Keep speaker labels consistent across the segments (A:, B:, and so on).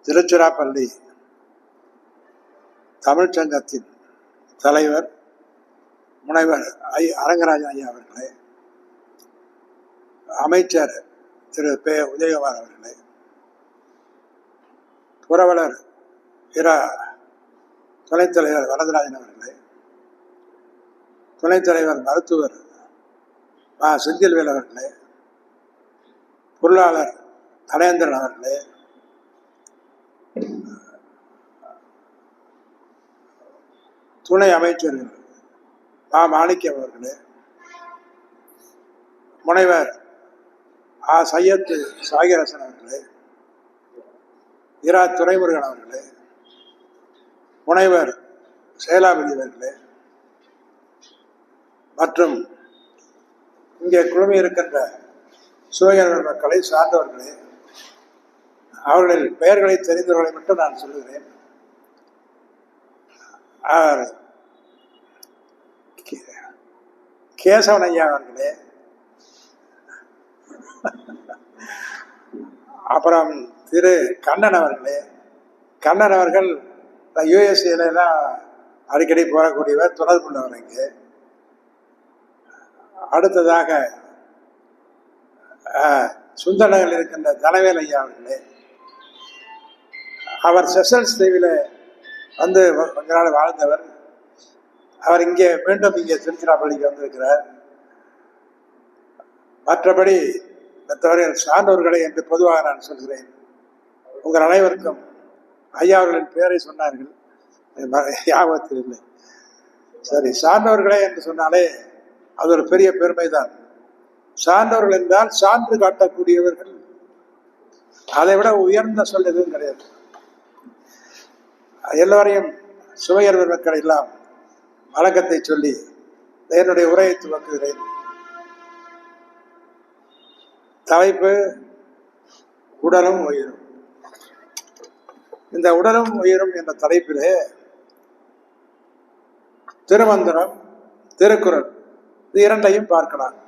A: திருச்சிராப்பள்ளி தமிழ்ச்சங்கத்தின் தலைவர் முனைவர் அரங்கராஜன் ஐயா அவர்களே, அமைச்சர் திரு பே உதயகுமார் அவர்களே, புரவலர் இரா துணைத் தலைவர் வரதராஜன் அவர்களே, துணைத் தலைவர் மருத்துவர் செந்தில்வேல் அவர்களே, பொருளாளர் தனேந்திரன் அவர்களே, துணை அமைச்சர்கள் மாணிக்கம் அவர்களே, முனைவர் சையத்து சாகிரசன் அவர்களே, இரா துரைமுருகன் அவர்களே, முனைவர் சேலாபதி அவர்களே மற்றும் இங்கே குழுமி இருக்கின்ற சுயநல மக்களை சார்ந்தவர்களே, அவர்களின் பெயர்களை தெரிந்தவர்களை மட்டும் நான் சொல்லுகிறேன். கேசவன் ஐயா அவர்களே, அப்புறம் திரு கண்ணன் அவர்களே. கண்ணன் அவர்கள் யுஎஸ்ஏலாம் அடிக்கடி போகக்கூடியவர், தொடர்புள்ளவர். இங்கே அடுத்ததாக சுந்தரநகரில் இருக்கின்ற தனவேல் ஐயா அவர்களே, அவர் செஷல்ஸ் தீவில் வந்து கொஞ்ச நாள் வாழ்ந்தவர். அவர் இங்கே மீண்டும் இங்கே திருச்சிராப்பள்ளிக்கு வந்திருக்கிறார். மற்றபடி மற்றவர்கள் சான்றோர்களை என்று பொதுவாக நான் சொல்கிறேன். உங்கள் அனைவருக்கும் ஐயா அவர்களின் பெயரை சொன்னார்கள், ஞாபகத்தில் இல்லை. சரி, சான்றோர்களே என்று சொன்னாலே அது ஒரு பெரிய பெருமைதான். சான்றோர்கள் என்றால் சான்று காட்டக்கூடியவர்கள். அதை விட உயர்ந்த சொல் எதுவும் கிடையாது. எல்லோரையும் சுவையர் மக்கள் எல்லாம் வழக்கத்தை சொல்லி என்னுடைய உரையை துவக்குகிறேன். தலைப்பு உடலும் உயிரும். இந்த உடலும் உயிரும் என்ற தலைப்பிலே திருமந்திரம், திருக்குறள் இது இரண்டையும் பார்க்கலாம்.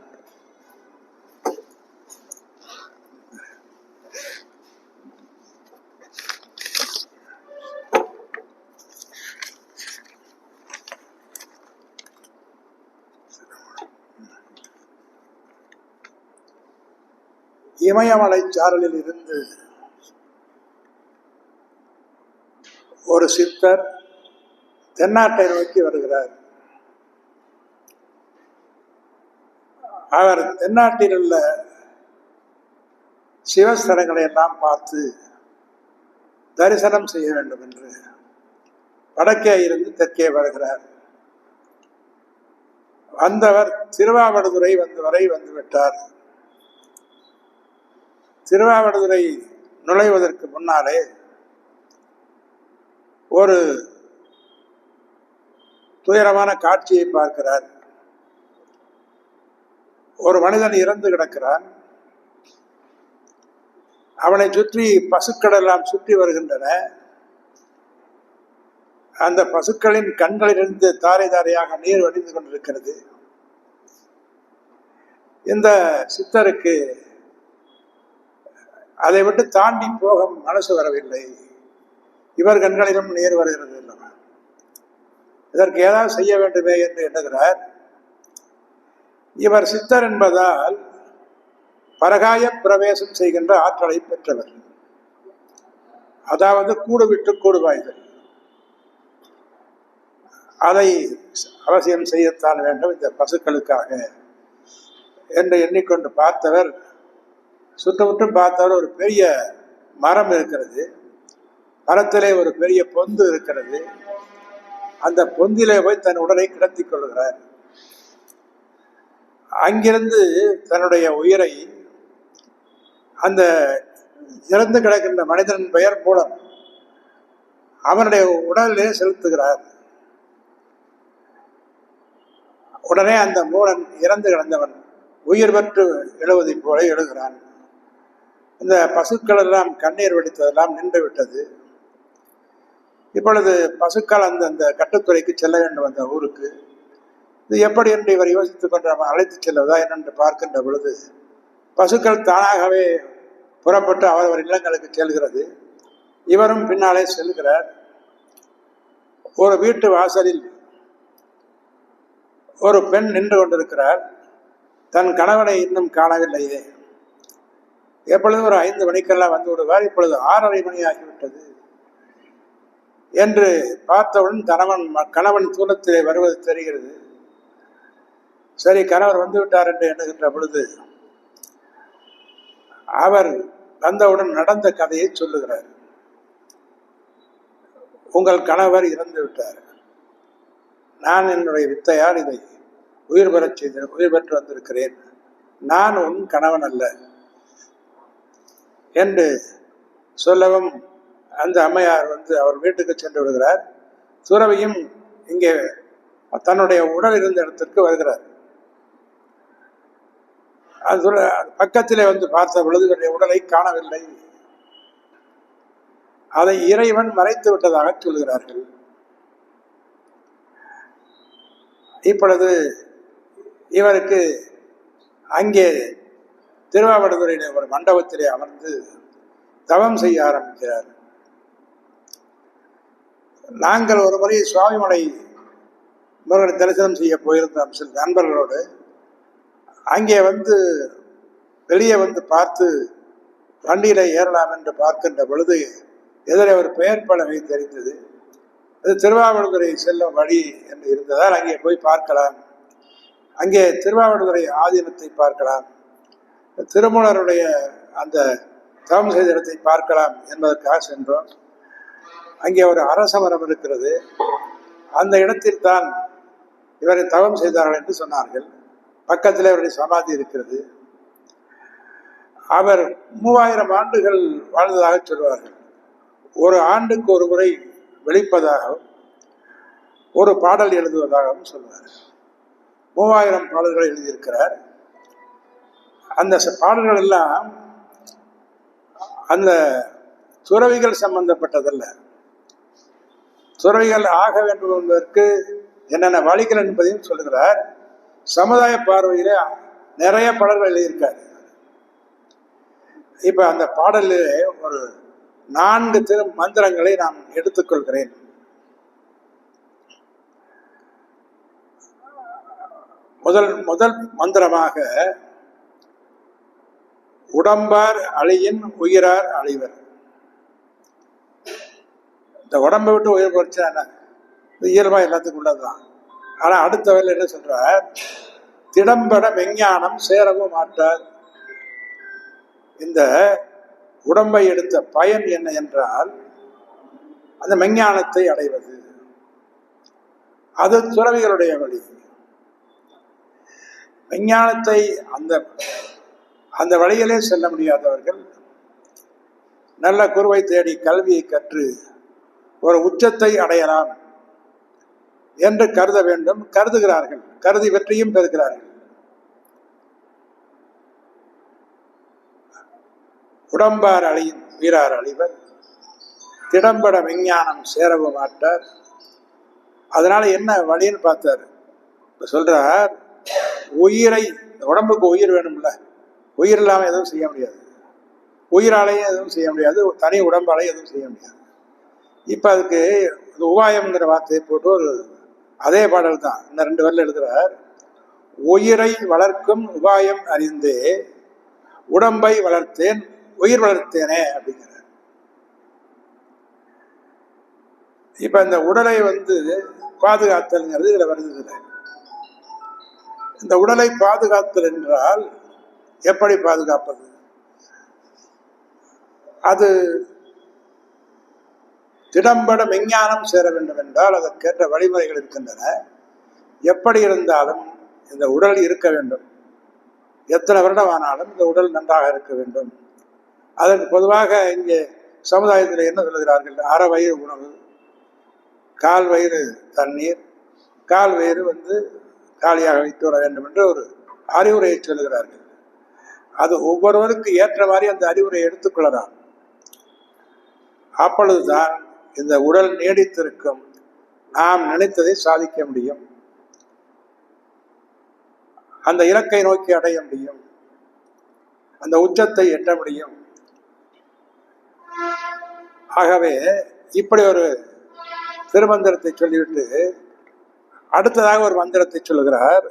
A: இமயமலை சாரலில் இருந்து ஒரு சித்தர் தென்னாட்டை நோக்கி வருகிறார். அவர் தென்னாட்டில் உள்ள சிவஸ்தலங்களை எல்லாம் பார்த்து தரிசனம் செய்ய வேண்டும் என்று வடக்கே இருந்து தெற்கே வருகிறார். வந்தவர் திருவாவடுதுறை வரை வந்துவிட்டார். திருவாவடுதுறை நுழைவதற்கு முன்னாலே ஒரு துயரமான காட்சியை பார்க்கிறார். ஒரு மனிதன் இறந்து கிடக்கிறான். அவனை சுற்றி பசுக்கள் எல்லாம் சுற்றி வருகின்றன. அந்த பசுக்களின் கண்களிலிருந்து தாரை தாரையாக நீர் வடிந்து கொண்டிருக்கிறது. இந்த சித்தருக்கு அதை விட்டு தாண்டி போக மனசு வரவில்லை. இவர் கண்களிலும் நீர் வருகிறது இல்லவா, இதற்கு ஏதாவது செய்ய வேண்டுமே என்று எண்ணுகிறார். இவர் சித்தர் என்பதால் பரகாய பிரவேசம் செய்கின்ற ஆற்றலை பெற்றவர். அதாவது கூடு விட்டு கூடு வாய்தல், அதை அவசியம் செய்யத்தான் வேண்டும் இந்த பசுக்களுக்காக என்று எண்ணிக்கொண்டு பார்த்தவர். சுற்றமுற்றும் பார்த்தவர் ஒரு பெரிய மரம் இருக்கிறது. மரத்திலே ஒரு பெரிய பொந்து இருக்கிறது. அந்த பொந்திலே போய் தன் உடலை கிடத்திக் கொள்கிறார். அங்கிருந்து தன்னுடைய உயிரை அந்த இறந்து கிடக்கின்ற மனிதனின் பெயர் மூலம் அவனுடைய உடலிலே செலுத்துகிறார். உடனே அந்த மூடன் இறந்து கிடந்தவன் உயிர் பெற்று எழுவதை போல எழுகிறான். இந்த பசுக்கள் எல்லாம் கண்ணீர் வெடித்ததெல்லாம் நின்று விட்டது. இப்பொழுது பசுக்கள் அந்த கட்டுத்துறைக்கு செல்ல வேண்டும் அந்த ஊருக்கு. இது எப்படி என்று இவர் யோசித்துக் கொண்டு நம்ம அழைத்து செல்வதா என்னென்று பார்க்கின்ற பொழுது பசுக்கள் தானாகவே புறப்பட்டு அவரவர் இல்லங்களுக்கு செல்கிறது. இவரும் பின்னாலே செல்கிறார். ஒரு வீட்டு வாசலில் ஒரு பெண் நின்று கொண்டிருக்கிறார். தன் கணவனை இன்னும் காணவில்லையே, எப்பொழுதும் ஒரு 5 மணிக்கெல்லாம் வந்து விடுவார், இப்பொழுது 6:30 மணி ஆகிவிட்டது என்று பார்த்தவுடன் கணவன் தூரத்திலே வருவது தெரிகிறது. சரி, கணவர் வந்து விட்டார் என்று எண்ணுகின்ற பொழுது அவர் வந்தவுடன் நடந்த கதையை சொல்லுகிறார். உங்கள் கணவர் இறந்து விட்டார், நான் என்னுடைய வித்தையால் இதை உயிர் பெற்று வந்திருக்கிறேன், நான் உன் கணவன் அல்ல என்று சொல்லவும் அந்த அம்மையார் வந்து அவர் வீட்டுக்கு சென்று விடுகிறார். துறவியும் இங்கே தன்னுடைய உடல் இருந்த இடத்திற்கு வருகிறார். அது பக்கத்திலே வந்து பார்த்த பொழுது இவருடைய உடலை காணவில்லை. அதை இறைவன் மறைத்து விட்டதாக சொல்கிறார்கள். இப்பொழுது இவருக்கு அங்கே திருவாவடுதுறையிலே ஒரு மண்டபத்திலே அமர்ந்து தவம் செய்ய ஆரம்பிக்கிறார். நாங்கள் ஒரு முறை சுவாமிமலை முருகனை தரிசனம் செய்ய போயிருந்தோம் சில நண்பர்களோடு. அங்கே வந்து வெளியே வந்து பார்த்து வண்டியில ஏறலாம் என்று பார்க்கின்ற பொழுது எதிரே ஒரு பெயர் பலகை தெரிந்தது. அது திருவாவடுதுறை செல்லும் வழி என்று இருந்ததால் அங்கே போய் பார்க்கலாம், அங்கே திருவாவடுதுறை ஆதீனத்தை பார்க்கலாம், திருமூலருடைய அந்த தவம் செய்த இடத்தை பார்க்கலாம் என்பதற்காக சென்றோம். அங்கே ஒரு அரச மரம் இருக்கிறது, அந்த இடத்தில் தான் இவரை தவம் செய்தார்கள் என்று சொன்னார்கள். பக்கத்தில் அவருடைய சமாதி இருக்கிறது. அவர் 3000 ஆண்டுகள் வாழ்ந்ததாக சொல்வார்கள். ஒரு ஆண்டுக்கு ஒரு முறை வெளிப்பதாகவும் ஒரு பாடல் எழுதுவதாகவும் சொல்வார். 3000 பாடல்களை எழுதியிருக்கிறார். அந்த பாடல்கள் எல்லாம் அந்த துறவிகள் சம்பந்தப்பட்டதல்ல. துறவிகள் ஆக வேண்டும் என்பதற்கு என்னென்ன வழிகள் என்பதையும் சொல்லுகிறார். சமுதாய பார்வையிலே நிறைய பாடல்கள் எழுதியிருக்காரு. இப்ப அந்த பாடலிலே ஒரு 4 மந்திரங்களை நான் எடுத்துக்கொள்கிறேன். முதல் மந்திரமாக, உடம்பார் அழியின் உயிரார் அழிவர். இந்த உடம்பை விட்டு உயிர் போச்சா இயல்பா எல்லாத்துக்கும் உள்ளதுதான். ஆனா அடுத்த வேலை என்ன சொல்றார், திடம்பட மெஞ்ஞானம் சேரவும் மாட்டார். இந்த உடம்பை எடுத்த பயன் என்ன என்றால் அந்த மெஞ்ஞானத்தை அடைவது. அது துறவிகளுடைய வழி. மெஞ்ஞானத்தை அந்த வழியிலே செல்ல முடியாதவர்கள் நல்ல குருவை தேடி கல்வியை கற்று ஒரு உச்சத்தை அடையலாம் என்று கருத வேண்டும், கருதுகிறார்கள், கருதி வெற்றியும் பெறுகிறார்கள். உடம்பார் அழியின் வீரார் அழிவர், திடம்பட விஞ்ஞானம் சேரவும் மாட்டார். அதனால என்ன வழின்னு பார்த்தார். இப்ப சொல்றார், உயிரை, உடம்புக்கு உயிர் வேணும்ல, உயிர் இல்லாம எதுவும் செய்ய முடியாது, உயிராலையும் எதுவும் செய்ய முடியாது, தனி உடம்பாலையும் எதுவும் செய்ய முடியாது. இப்ப அதுக்கு உபாயம்ங்கிற வார்த்தையை போட்டு ஒரு அதே பாடல் தான் இந்த 2 வரியில் எழுதுறார். உயிரை வளர்க்கும் உபாயம் அறிந்தே உடம்பை வளர்த்தேன் உயிர் வளர்த்தேனே அப்படிங்கிறார். இப்ப இந்த உடலை பாதுகாத்தல்ங்கிறது இதுல வருது. இந்த உடலை பாதுகாத்தல் என்றால் எப்படி பாதுகாப்பது? அது திடம்பட மெஞ்ஞானம் சேர வேண்டும் என்றால் அதற்கேற்ற வழிமுறைகள் இருக்கின்றன. எப்படி இருந்தாலும் இந்த உடல் இருக்க வேண்டும், எத்தனை வருடம் ஆனாலும் இந்த உடல் நன்றாக இருக்க வேண்டும். அதற்கு பொதுவாக இங்கே சமுதாயத்தில் என்ன சொல்லுகிறார்கள், அரை வயிறு உணவு, 1/4 வயிறு தண்ணீர், 1/4 வயிறு காலியாக வைத்து விட வேண்டும் என்று ஒரு அறிவுரையை சொல்லுகிறார்கள். அது ஒவ்வொருவருக்கு ஏற்ற மாதிரி அந்த அறிவுரையை எடுத்துக்கொள்ளலாம். அப்பொழுதுதான் இந்த உடல் நீடித்திருக்கும், நாம் நினைத்ததை சாதிக்க முடியும், அந்த இலக்கை நோக்கி அடைய முடியும், அந்த உச்சத்தை எட்ட முடியும். ஆகவே இப்படி ஒரு திருமந்திரத்தை சொல்லிவிட்டு அடுத்ததாக ஒரு மந்திரத்தை சொல்லுகிறார்.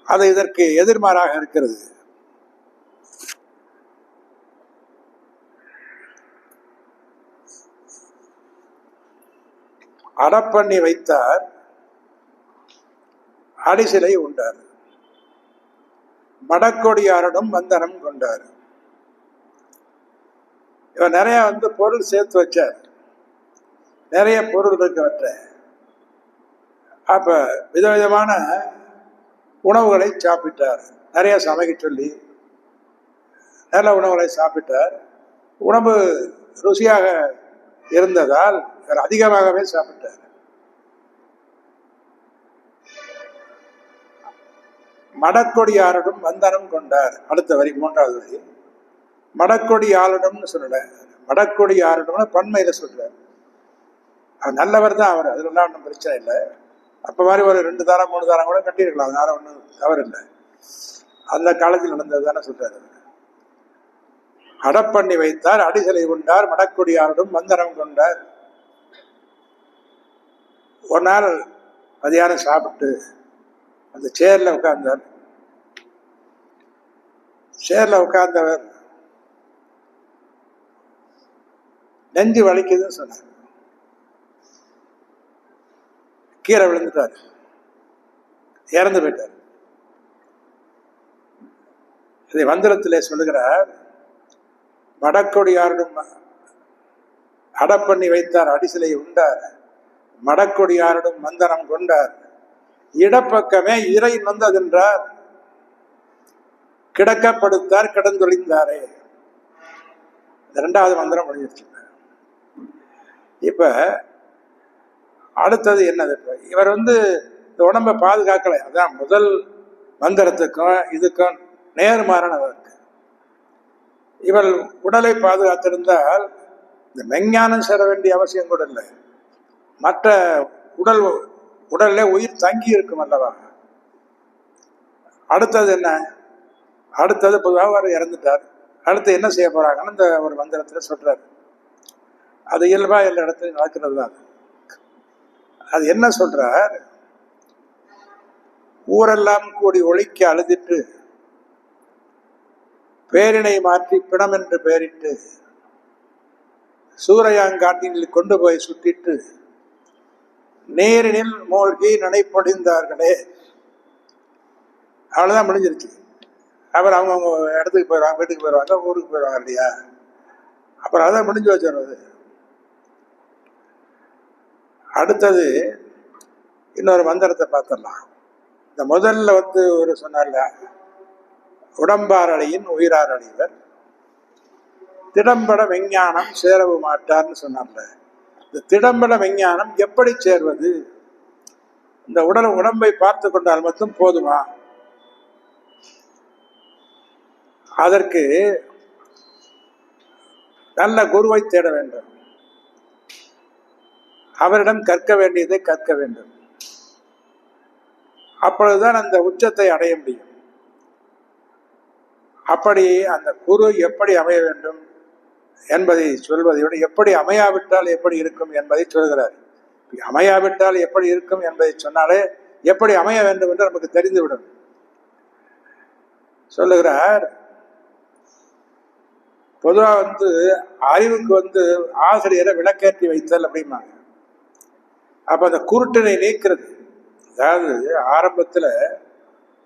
A: அது இதற்கு எதிர்மாறாக இருக்கிறது. அடப்பண்ணி வைத்தார், அடிசிலை உண்டார், மடக்கொடியாரனும் வந்தனம் கொண்டார். இவர் நிறைய பொருள் சேர்த்து வச்சார், நிறைய பொருள் இருக்கவற்ற. அப்ப விதவிதமான உணவுகளை சாப்பிட்டார், நிறைய சமைக்க சொல்லி நல்ல உணவுகளை சாப்பிட்டார். உணவு ருசியாக இருந்ததால் இவர் அதிகமாகவே சாப்பிட்டார். மடக்கொடியாரிடம் வந்தனம் கொண்டார். அடுத்த வரி, மூன்றாவது வரி. மடக்கொடியாரிடம்னு சொல்லல, மடக்கொடியாரிடம்னு பன்மையில சொல்றார். நல்லவர் தான் அவர், அதுலாம் ஒன்றும் பிரச்சனை இல்லை. அப்போ மாதிரி ஒரு 2 தாரம் 3 தாரம் கூட கட்டியிருக்கலாம், அதனால ஒன்றும் தவறு இல்லை. அந்த காலத்தில் நடந்தது தானே சொல்றாரு. அடப்பண்ணி வைத்தார், அடிசலை கொண்டார், மடக்கொடியாரிடம் வந்தனம் கொண்டார். ஒரு நாள் மதியானம் சாப்பிட்டு அந்த சேர்ல உட்கார்ந்தார். சேர்ல உட்கார்ந்தவர் நெஞ்சு வலிக்குதுன்னு சொன்னார். கீழே விழுந்துட்டார், இறந்து போயிட்டார். இதை மந்திரத்திலே சொல்லுகிறார். மடக்கொடியாரிடம் அடப்பண்ணி வைத்தார், அடிசிலை உண்டார், மடக்கொடியாரிடம் வந்தனம் கொண்டார். இடப்பக்கமே இறை நொந்ததென்றார், கிடக்கப்படுத்தார் கிடந்தொழிந்தாரே. 2வது மந்திரம் முடிஞ்சிருச்சு. இப்ப அடுத்தது என்னது? இவர் இந்த உடம்பை பாதுகாக்கலை. அதான் முதல் மந்திரத்துக்கும் இதுக்கும் நேர்மாறானது இருக்கு. இவர் உடலை பாதுகாத்திருந்தால் இந்த மெஞ்ஞானம் சேர வேண்டிய அவசியம் கூட இல்லை. மற்ற உடல்ல உயிர் தங்கி இருக்கும் அல்லவா. அடுத்தது என்ன? அடுத்தது பொதுவாக அவர் இறந்துட்டார். அடுத்து என்ன செய்ய போறாங்கன்னு இந்த ஒரு மந்திரத்துல சொல்றாரு. அது இயல்பா எல்லா இடத்துலையும் நடக்கிறது தான். அது என்ன சொல்றார்? ஊரெல்லாம் கூடி ஒழிக்க அழுதிட்டு பேரினை மாற்றி பிணம் என்று பெயரிட்டு சூறையாங்காட்டினில் கொண்டு போய் சுட்டிட்டு நேரினில் மூழ்கி நினைப்பொழிந்தார்களே. அவ்வளவுதான், முடிஞ்சிருச்சு. அப்புறம் அவங்க இடத்துக்கு போயிடுவாங்க, வீட்டுக்கு போயிடுவாங்க, ஊருக்கு போயிடுவாங்க இல்லையா. அப்புறம் அதான் முடிஞ்சு வச்சிடுறது. அடுத்தது இன்னொரு மந்திரத்தை பார்த்துடலாம். இந்த முதல்ல ஒரு சொன்னார்ல, உடம்பாரடையின் உயிரார் அடைவர், திடம்பட விஞ்ஞானம் சேரவு மாட்டார்னு சொன்னார்ல. இந்த திடம்பட விஞ்ஞானம் எப்படி சேர்வது? இந்த உடம்பை பார்த்து கொண்டால் மட்டும் போதுமா? அதற்கு நல்ல குருவை தேட வேண்டும். அவரிடம் கற்க வேண்டியதை கற்க வேண்டும். அப்பொழுதுதான் அந்த உச்சத்தை அடைய முடியும். அப்படி அந்த குரு எப்படி அமைய வேண்டும் என்பதை சொல்வதை விட எப்படி அமையாவிட்டால் எப்படி இருக்கும் என்பதை சொல்கிறார். அமையாவிட்டால் எப்படி இருக்கும் என்பதை சொன்னாலே எப்படி அமைய வேண்டும் என்று நமக்கு தெரிந்துவிடும். சொல்லுகிறார். பொதுவாக அறிவுக்கு ஆசிரியரை விளக்கேற்றி வைத்தல் அப்படிம்பாங்க. அப்ப அந்த குருட்டினை நீக்கிறது. அதாவது ஆரம்பத்துல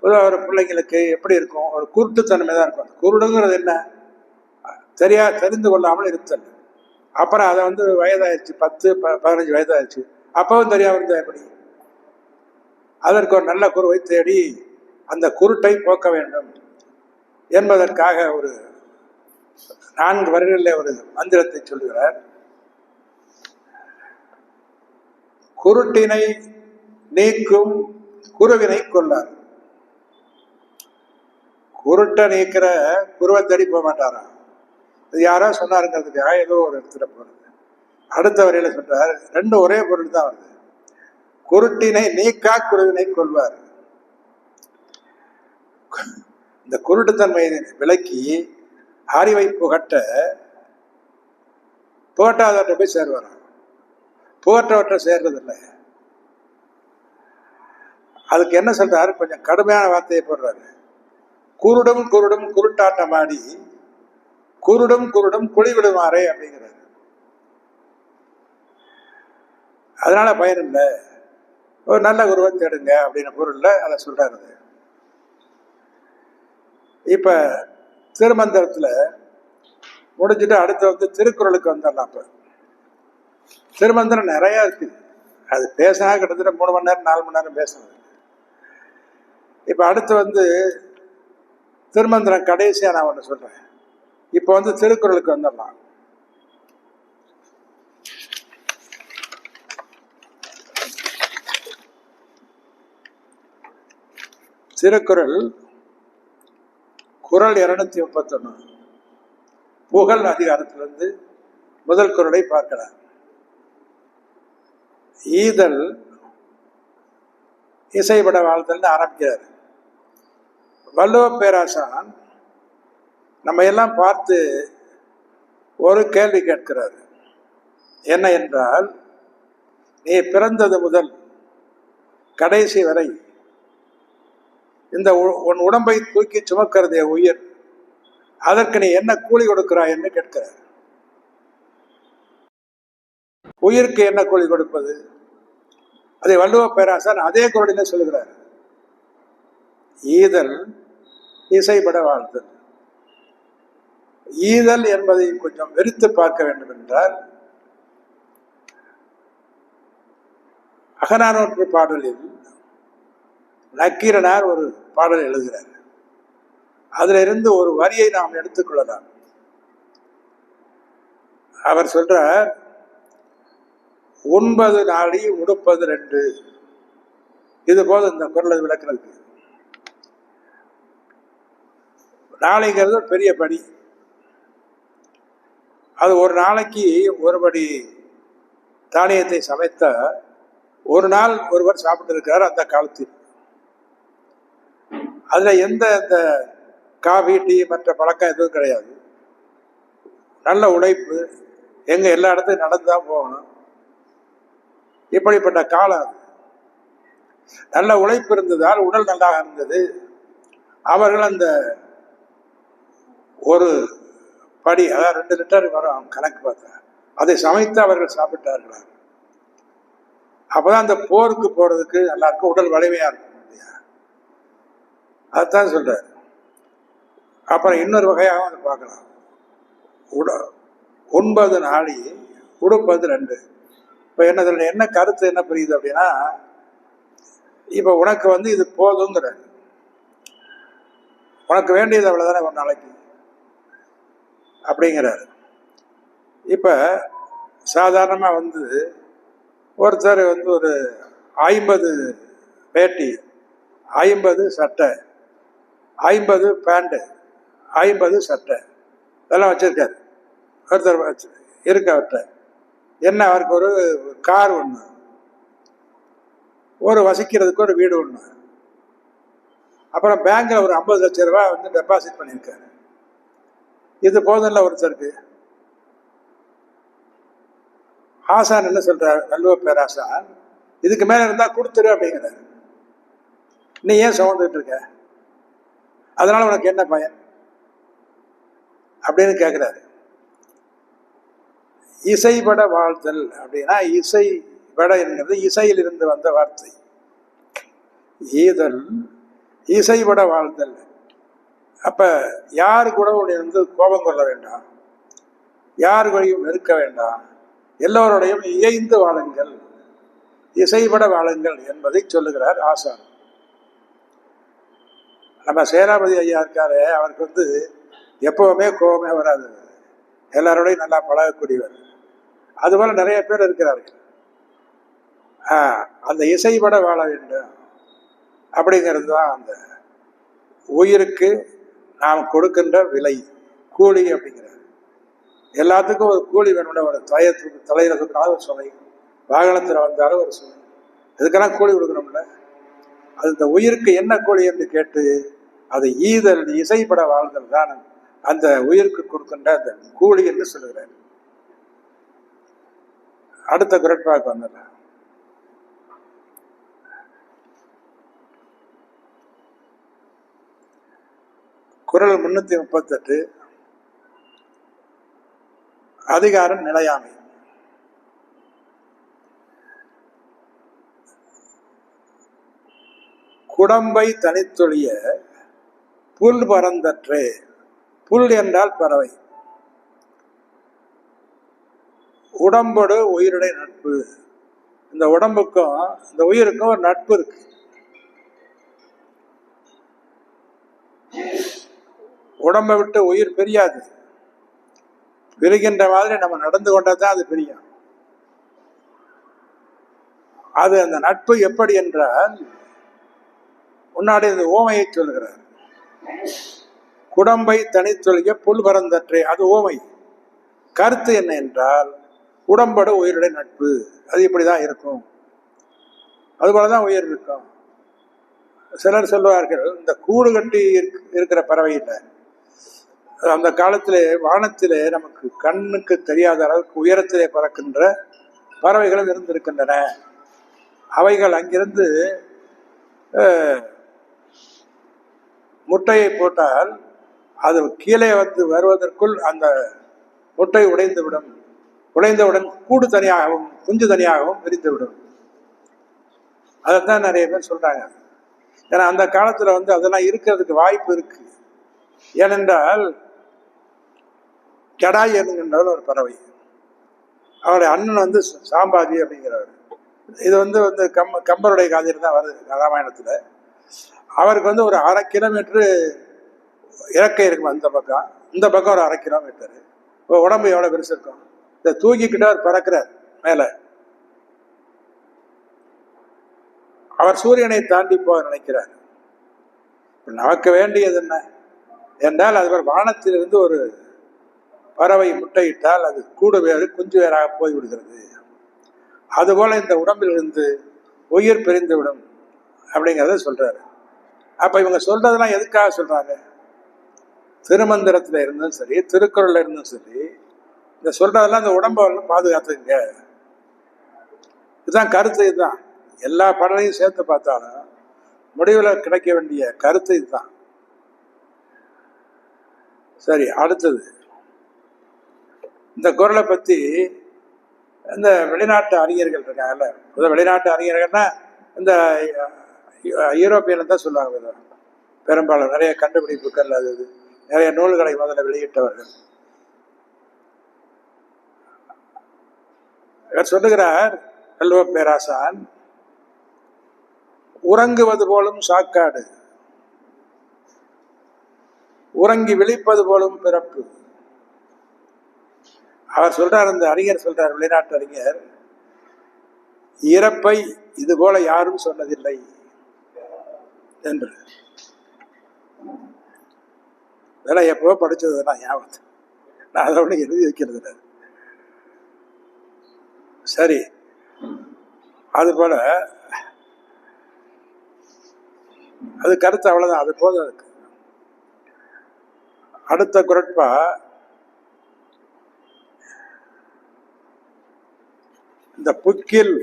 A: பொதுவாக ஒரு பிள்ளைங்களுக்கு எப்படி இருக்கும், ஒரு குருட்டுத்தன்மை தான் இருக்கும். குருடுங்கிறது என்ன? தெரிந்து கொள்ளாமல் இருத்தல். அப்புறம் அதை வயதாயிருச்சு, 10-15 வயதாயிருச்சு, அப்பவும் தெரியாமல் இருந்தா எப்படி? அதற்கு ஒரு நல்ல குருவை தேடி அந்த குருட்டை போக்க வேண்டும் என்பதற்காக ஒரு 4 வரிகளில் ஒரு மந்திரத்தை சொல்லுகிறார். குருட்டினை நீக்கும் குருவினை கொள்ளார். குருட்டை நீக்கிற குருவை தேடி போக மாட்டாராம். இது யாரோ சொன்னாருங்கிறதுக்காக ஏதோ ஒரு இடத்துல போறது. அடுத்த வரையில சொல்றார், 2 ஒரே பொருள் தான் வருது. குருட்டினை நீக்கா குருவினை கொள்வார். இந்த குருட்டுத்தன்மையை விலக்கி அறிவை புகட்ட புகட்டாதவற்றை போய் சேருவாராம். புகற்றவற்றை சேர்றதில்லை. அதுக்கு என்ன சொல்றாரு, கொஞ்சம் கடுமையான வார்த்தையை போடுறாரு. குருடும் குருடும் குருட்டாட்டமாடி குருடும் குருடும் குழி விடுமாறே அப்படிங்கிறாரு. அதனால பயன் இல்லை, ஒரு நல்ல குருவை தேடுங்க அப்படின்ற பொருள்ல அதை சொல்றாரு. இப்ப திருமந்திரத்துல முடிஞ்சுட்டு அடுத்து திருக்குறளுக்கு வந்துடலாம். இப்ப திருமந்திரம் நிறைய இருக்குது, அது பேசினா கிட்டத்தட்ட 3 மணி நேரம் 4 மணி நேரம் பேசுறது. இப்ப அடுத்து திருமந்திரம் கடைசியா நான் ஒண்ணு சொல்றேன். இப்ப திருக்குறளுக்கு வந்துடலாம். திருக்குறள் குறள் 231 புகழ் அதிகாரத்திலிருந்து முதல் குறளை பார்க்கலாம். ஈதல் இசைப்பட வாழ்தல் ஆரம்பிக்கிறார். வள்ளுவ பேராசான் நம்ம எல்லாம் பார்த்து ஒரு கேள்வி கேட்கிறார். என்ன என்றால், நீ பிறந்தது முதல் கடைசி வரை இந்த உன் உடம்பை தூக்கி சுமக்கிறதே உயிர், அதற்கு நீ என்ன கூலி கொடுக்கிறாய் என்று கேட்கிறார். உயிருக்கு என்ன கூலி கொடுப்பது? அதை வள்ளுவ பேராசான் அதே குறளிலே சொல்லுகிறார். ஈதல் இசைப்பட வாழ்தல். ஈதல் என்பதை கொஞ்சம் வெறித்து பார்க்க வேண்டும் என்றால், அகநானூற்று பாடலில் நக்கீரனார் ஒரு பாடல் எழுதுகிறார். அதுல இருந்து ஒரு வரியை நாம் எடுத்துக்கொள்ளலாம். அவர் சொல்றார், உண்பது நாளி உடுப்பது 2. இது போது இந்த குறளை விளக்குறதுக்கு. நாளைங்கிறது ஒரு பெரிய படி. அது ஒரு நாளைக்கு ஒருபடி தானியத்தை சமைத்த ஒரு நாள் ஒருவர் சாப்பிட்டு இருக்கிறார் அந்த காலத்தில். அதுல எந்த இந்த காஃபி டீ மற்ற பழக்கம் எதுவும் கிடையாது. நல்ல உழைப்பு, எங்க எல்லா இடத்துக்கும் நடந்துதான் போகணும். இப்படிப்பட்ட காலம். நல்ல உழைப்பு இருந்ததால் உடல் நல்லாக இருந்தது. அவர்கள் அந்த ஒரு படி, அதாவது 2 லிட்டர் வரும் கணக்கு பார்த்தா, அதை சமைத்து அவர்கள் சாப்பிட்டார்களாம். அப்பதான் அந்த போருக்கு போறதுக்கு நல்லா இருக்கும், உடல் வலிமையா இருக்கும். அதுதான் சொல்றாரு. அப்புறம் இன்னொரு வகையாக அதை பார்க்கலாம். உண்பது நாளி உடுப்பது 2. இப்ப என்ன கருத்து என்ன புரியுது அப்படின்னா, இப்ப உனக்கு இது போதுங்கிற, உனக்கு வேண்டியது அவ்வளவுதானே ஒரு நாளைக்கு அப்படிங்கிறாரு. இப்ப சாதாரணமா ஒருத்தர் ஒரு 50 வேட்டி, 50 சட்டை, 50 பேண்ட், 50 சட்டை இதெல்லாம் வச்சிருக்காரு. ஒருத்தர் இருக்க அவர்கிட்ட என்ன, அவருக்கு ஒரு கார் ஒண்ணு, ஒரு வசிக்கிறதுக்கு ஒரு வீடு ஒண்ணு, அப்புறம் பேங்க்ல ஒரு 50 லட்சம் ரூபாய் டெபாசிட் பண்ணியிருக்காரு. இது போதில்ல ஒருத்தருக்கு. ஆசான் என்ன சொல்றார், வள்ளுவ பேராசான், இதுக்கு மேல இருந்தா கொடுத்துரு அப்படிங்கிறாரு. நீ ஏன் சுமந்துட்டு இருக்க, அதனால உனக்கு என்ன பயன் அப்படின்னு கேட்கிறாரு. இசைபட வாழ்தல் அப்படின்னா, இசைபட என்கிறது இசையில் இருந்து வந்த வார்த்தை. ஈதல் இசைபட வாழ்தல். அப்ப யாரு கூட கோபம் கொள்ள வேண்டாம், யாரு கூடயும் வெறுக்க வேண்டாம், எல்லோருடையும் இயைந்து வாழுங்கள், இசைபட வாழுங்கள் என்பதை சொல்லுகிறார் ஆசான். நம்ம சேனாபதி ஐயா இருக்காரு, அவருக்கு எப்பவுமே கோபமே வராது, எல்லாரோடையும் நல்லா பழகக்கூடியவர். அதுபோல நிறைய பேர் இருக்கிறார்கள். அந்த இசைபட வாழ வேண்டும் அப்படிங்கிறது தான் அந்த உயிருக்கு நாம் கொடுக்கின்ற விலை, கூலி அப்படிங்கிறார். எல்லாத்துக்கும் ஒரு கூலி வேணும்ல. ஒரு தலையில தூக்கினாலும் ஒரு சுமை, வாகனத்தில் வந்தாலும் ஒரு சுமை, இதுக்கெல்லாம் கூலி கொடுக்கணும்ல. அது இந்த உயிருக்கு என்ன கூலி என்று கேட்டு அதை ஈதல் இசைப்பட வாழ்தல் தான் அந்த உயிருக்கு கொடுக்கின்ற அந்த கூலி என்று சொல்லுகிறார். அடுத்த குரட்பாக்கு வந்துடலாம். குறள் 338, அதிகாரம் நிலையாமை. குடம்பை தனித்தொழிய புல் பரந்தற்றே. புல் என்றால் பறவை. உடம்போடு உயிருடைய நட்பு. இந்த உடம்புக்கும் இந்த உயிருக்கும் ஒரு நட்பு இருக்கு. உடம்பை விட்டு உயிர் பிரியாது. பிரிகின்ற மாதிரி நம்ம நடந்து கொண்டதான் அது பிரியும். அது அந்த நட்பு எப்படி என்றால், முன்னாடி இந்த ஓமையை சொல்கிறார். குடம்பை தனித்தொழிய புல் பரந்தற்றே, அது ஓமை. கருத்து என்ன என்றால், உடம்போடு உயிருடைய நட்பு அது இப்படிதான் இருக்கும், அதுபோலதான் உயிர் இருக்கும். சிலர் சொல்வார்கள், இந்த கூடு கட்டி இருக்கிற பறவை இல்லை, அந்த காலத்திலே வானத்திலே நமக்கு கண்ணுக்கு தெரியாத அளவுக்கு உயரத்திலே பறக்கின்ற பறவைகளும் இருந்திருக்கின்றன. அவைகள் அங்கிருந்து முட்டையை போட்டால் அது கீழே வந்து வருவதற்குள் அந்த முட்டை உடைந்துவிடும். உடைந்தவுடன் கூடு தனியாகவும் குஞ்சு தனியாகவும் பிரிந்துவிடும். அதைத்தான் நிறைய பேர் சொல்றாங்க. ஏன்னா அந்த காலத்துல வந்து அதெல்லாம் இருக்கிறதுக்கு வாய்ப்பு இருக்கு. ஏனென்றால் கடாய் என்கின்றவர் ஒரு பறவை, அவருடைய அண்ணன் வந்து சாம்பாதி அப்படிங்கிறவர். இது வந்து கம்பருடைய காதில் தான் வருது ராமாயணத்துல. அவருக்கு வந்து ஒரு 1/2 கிலோமீட்டரு இறக்கை இருக்கும் அந்த பக்கம், இந்த பக்கம் ஒரு 1/2 கிலோமீட்டரு. இப்போ உடம்பு எவ்வளவு பெருசு இருக்கும். இதை தூக்கிக்கிட்டு அவர் பறக்கிறார் மேல. அவர் சூரியனை தாண்டி போக நினைக்கிறார். நமக்கு வேண்டியது என்ன என்றால், அது ஒரு வானத்திலிருந்து ஒரு பறவை முட்டையிட்டால் அது கூடு வேறு குஞ்சு வேறாக போய்விடுகிறது. அதுபோல இந்த உடம்பிலிருந்து உயிர் பிரிந்துவிடும் அப்படிங்கிறத சொல்றாரு. அப்ப இவங்க சொல்றதெல்லாம் எதுக்காக சொல்றாங்க? திருமந்திரத்துல இருந்தும் சரி, திருக்குறள்ல இருந்தும் சரி, இந்த சொல்றதெல்லாம் இந்த உடம்பை பாதுகாத்துங்க. இதுதான் கருத்து. இதுதான் எல்லா படலையும் சேர்த்து பார்த்தாலும் முடிவில் கிடைக்க வேண்டிய கருத்து இதுதான். சரி, அடுத்தது இந்த குறளை பத்தி இந்த வெளிநாட்டு அறிஞர்கள் இருக்காங்கல்ல, வெளிநாட்டு அறிஞர்கள்னா இந்த யூரோப்பியன் தான் சொல்லுவாங்க. பெரும்பாலும் நிறைய கண்டுபிடிப்புகள், அது நிறைய நூல்களை முதல்ல வெளியிட்டவர்கள். இவர் சொல்லுகிறார், கல்வ பேராசான், உறங்குவது போலும் சாக்காடு, உறங்கி விழிப்பது போலும் பிறப்பு. அவர் சொல்றார், இந்த அறிஞர் சொல்றார், வெளிநாட்டு அறிஞர், இறப்பை இது போல யாரும் சொன்னதில்லை என்று. இதெல்லாம் எப்போ படிச்சதுன்னா ஞாபகம், நான் அதை ஒன்று எழுதி வைக்கிறது. சரி, அது போல அது கருத்து அவ்வளவுதான், அது போதும். அதுக்கு அடுத்த குரட்பா, இந்த புக்கில்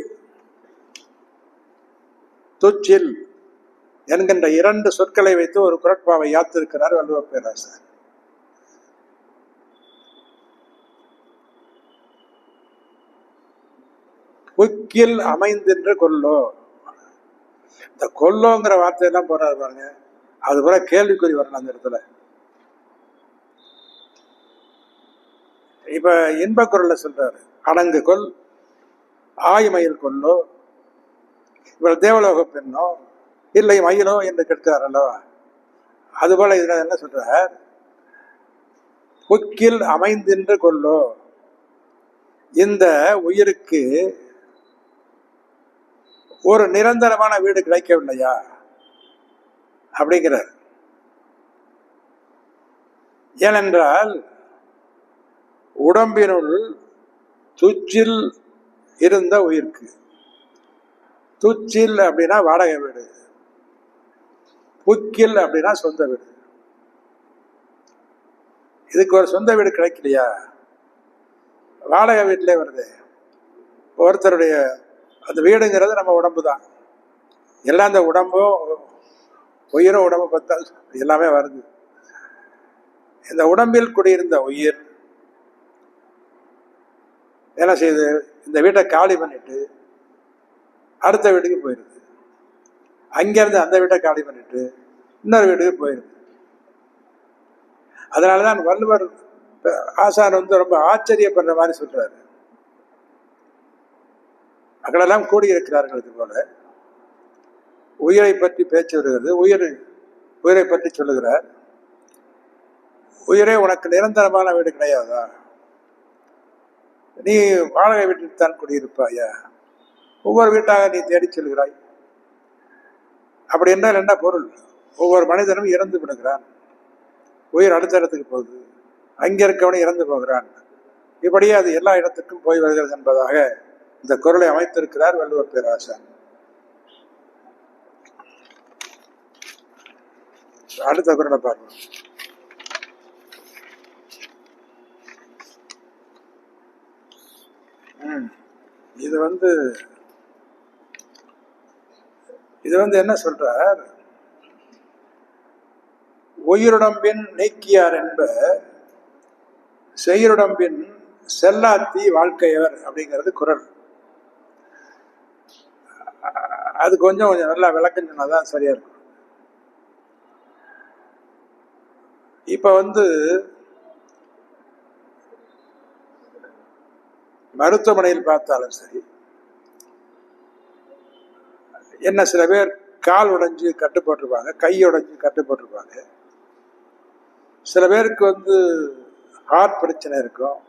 A: துச்சில் என்கின்ற 2 சொற்களை வைத்து ஒரு குரட்பாவை யாத்திருக்கிறார் வள்ளுவ பேராசார். புக்கில் அமைந்தென்று கொல்லோ. இந்த கொல்லோங்கிற வார்த்தையெல்லாம் போறாரு பாருங்க, அது போல கேள்விக்குறி வரணும் அந்த இடத்துல. இப்ப இன்ப குரல்ல சொல்றாரு, அடங்கு கொல் ஆய்மயில் கொல்லோ. இவர் தேவலோக பெண்ணோ இல்லை மயிலோ என்று கேட்கிறார் அல்லவா. அதுபோல இதுல என்ன சொல்றார், புக்கில் அமைந்தென்று கொல்லோ. இந்த உயிருக்கு ஒரு நிரந்தரமான வீடு கிடைக்கவில்லையா அப்படிங்கிறார். ஏனென்றால் உடம்பினுள் துச்சில் இருந்த உயிருக்கு, துச்சில் அப்படின்னா வாடகை வீடு, புக்கில் அப்படின்னா சொந்த வீடு. இதுக்கு ஒரு சொந்த வீடு கிடைக்கலையா, வாடகை வீட்டிலே வருது. ஒருத்தருடைய அந்த வீடுங்கிறது நம்ம உடம்பு தான். எல்லாம் அந்த உடம்பும் உயிரும் உடம்பு பார்த்தா எல்லாமே வருது. இந்த உடம்பில் குடியிருந்த உயிர் என்ன செய்யுது? இந்த வீட்டை காலி பண்ணிட்டு அடுத்த வீட்டுக்கு போயிடுது. அங்கிருந்து அந்த வீட்டை காலி பண்ணிட்டு இன்னொரு வீட்டுக்கு போயிடுது. அதனாலதான் வள்ளுவர் ஆசான் ரொம்ப ஆச்சரியப்படுற மாதிரி சொல்றாரு. மக்களெல்லாம் கூடியிருக்கிறார்கள். இது போல உயிரை பற்றி பேச்சு வருகிறது. உயிரை பற்றி சொல்லுகிறார். உயிரே, உனக்கு நிரந்தரமான வீடு கிடையாதா? நீ வாடகை வீட்டில் தான் குடியிருப்பாயா? ஒவ்வொரு வீட்டாக நீ தேடி செல்கிறாய். அப்படி என்றால் என்ன பொருள்? ஒவ்வொரு மனிதனும் இறந்து விடுகிறான். உயிர் அடுத்த இடத்துக்கு போகுது. அங்கே இருக்கவனும் இறந்து போகிறான். இப்படியே அது எல்லா இடத்துக்கும் போய் வருகிறது என்பதாக இந்த குறளை அமைத்திருக்கிறார் வள்ளுவர் பேராசான். அடுத்த குறளை பார்ப்போம். இது என்ன சொல்றார்? உயிருடம்பின் நீக்கியார் என்ப செய்யுடம்பின் செல்லாத்தி வாழ்க்கையவர் அப்படிங்கிறது குறள். அது கொஞ்சம் நல்லா விளக்கம் சொன்னாதான் சரியா இருக்கும். இப்ப மருத்துவமனையில் பார்த்தாலும் சரி, என்ன சில பேர் கால் உடைஞ்சு கட்டு போட்டிருப்பாங்க, கை உடைஞ்சு கட்டு போட்டிருப்பாங்க. சில பேருக்கு ஹார்ட் பிரச்சனை இருக்கும்,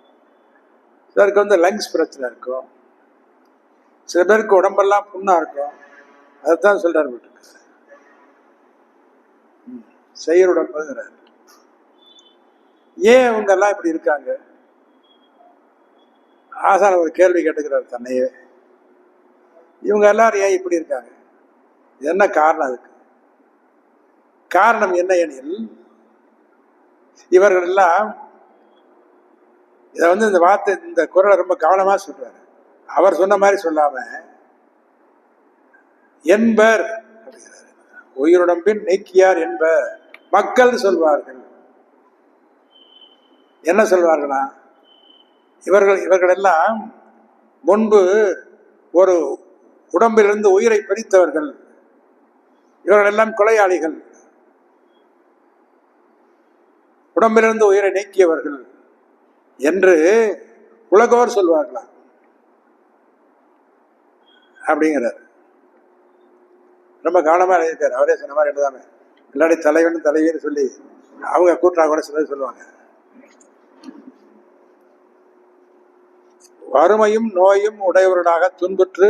A: சிலருக்கு லங்ஸ் பிரச்சனை இருக்கும், சில பேருக்கு உடம்பெல்லாம் புண்ணா இருக்கும். அதுதான் சொல்றாரு வீட்டுக்கு செய்யுடம்புங்கிறார். ஏன் இவங்க எல்லாம் இப்படி இருக்காங்க? ஆசான ஒரு கேள்வி கேட்டுக்கிறார் தன்னையே. இவங்க எல்லாரும் ஏன் இப்படி இருக்காங்க? என்ன காரணம்? அதுக்கு காரணம் என்ன எனில், இவர்கள் எல்லாம் இதை இந்த வார்த்தை, இந்த குறளை ரொம்ப கவனமா சொல்றாரு. அவர் சொன்ன மாதிரி சொல்லாம என்பர் அப்படிங்கிறார். உயிருடம்பின் நீக்கியார் என்ப மக்கள் சொல்வார்கள். என்ன சொல்வார்களா? இவர்கள் எல்லாம் முன்பு ஒரு உடம்பிலிருந்து உயிரை பிரித்தவர்கள். இவர்கள் எல்லாம் கொலையாளிகள், உடம்பிலிருந்து உயிரை நீக்கியவர்கள் என்று உலகோர் சொல்வார்களா அப்படிங்கிறார். ரொம்ப கவனமா எழுதியிருக்காரு. அவரே சொன்ன மாதிரி எழுதாம, இல்லாடி தலைவன் தலைவின்னு சொல்லி அவங்க கூட்டா கூட சிலர் சொல்லுவாங்க. வறுமையும் நோயும் உடையவர்களாக துன்புற்று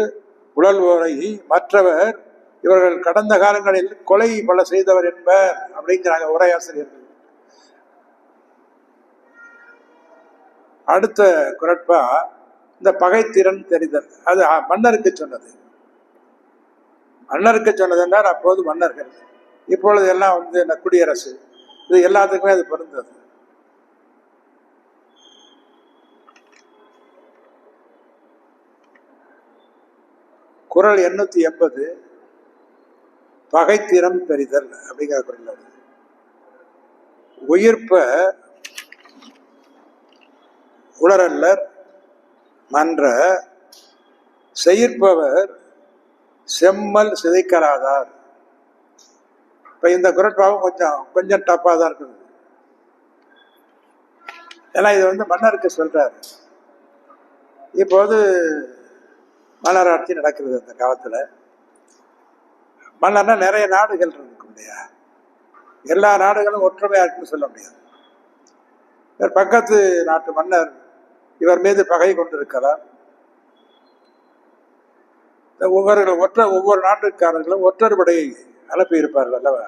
A: உழல்வோரை மற்றவர் இவர்கள் கடந்த காலங்களில் கொலை பல செய்தவர் என்பர் அப்படிங்கிறாங்க உரையாசிரியர்கள். அடுத்த குறட்பா இந்த பகைத்திறன் தெரிதல். அது மன்னருக்கு சொன்னது. மன்னருக்கு சொன்னது என்றால் அப்போது மன்னர்கள், இப்பொழுது எல்லாம் இந்த குடியரசு, இது எல்லாத்துக்குமே அது பொருந்தது. குறள் 880 பகைத்திறம் தெரிதல் அப்படிங்கிற குறள். உயிர்ப்ப உளரல்லர் மன்ற செயிர்ப்பவர் செம்மல் சிதைக்கலாதார். இப்ப இந்த குறட்பாவும் கொஞ்சம் டப்பா தான் இருக்குது. ஏன்னா இது மன்னருக்கு சொல்றாரு. இப்போது மன்னராட்சி நடக்கிறது. அந்த காலத்துல மன்னர்னா நிறைய நாடுகள் இருக்கும் இல்லையா? எல்லா நாடுகளும் ஒற்றுமையா இருக்குன்னு சொல்ல முடியாது. பக்கத்து நாட்டு மன்னர் இவர் மீது பகை கொண்டிருக்கலாம். ஒவ்வொரு நாட்டுக்காரர்களும் ஒற்றர் படையை அனுப்பி இருப்பார்கள் அல்லவா?